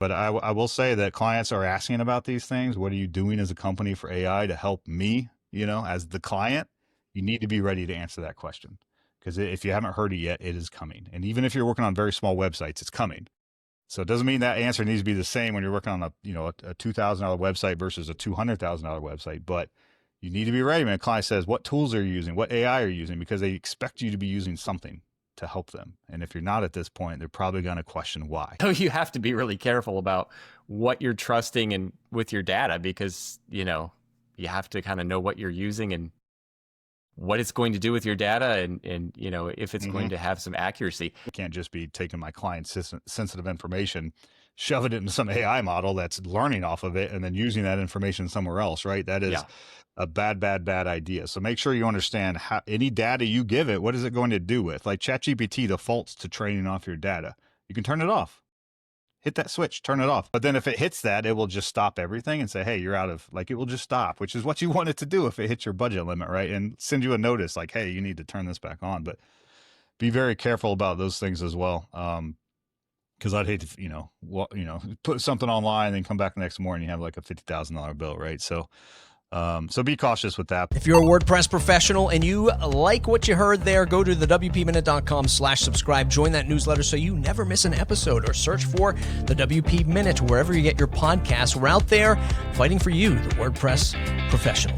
But I will say that clients are asking about these things. What are you doing as a company for AI to help me, as the client? You need to be ready to answer that question, because if you haven't heard it yet, it is coming. And even if you're working on very small websites, it's coming. So it doesn't mean that answer needs to be the same when you're working on a $2,000 website versus a $200,000 website. But you need to be ready when a client says, what tools are you using? What AI are you using? Because they expect you to be using something to help them. And if you're not at this point, they're probably going to question why. So you have to be really careful about what you're trusting and with your data, because, you have to kind of know what you're using and what it's going to do with your data, and if it's going to have some accuracy. I can't just be taking my client's sensitive information, shove it into some AI model that's learning off of it, and then using that information somewhere else, right? That is a bad idea. So make sure you understand how any data you give it, what is it going to do with? Like ChatGPT defaults to training off your data. You can turn it off. Hit that switch, turn it off. But then if it hits that, it will just stop everything and say, hey, you're out of, it will just stop, which is what you want it to do if it hits your budget limit, right? And send you a notice like, hey, you need to turn this back on. But be very careful about those things as well. Because I'd hate to, put something online and then come back the next morning, you have like a $50,000 bill, right? So be cautious with that. If you're a WordPress professional and you like what you heard there, go to thewpminute.com/subscribe. Join that newsletter so you never miss an episode, or search for the WP Minute wherever you get your podcasts. We're out there fighting for you, the WordPress professional.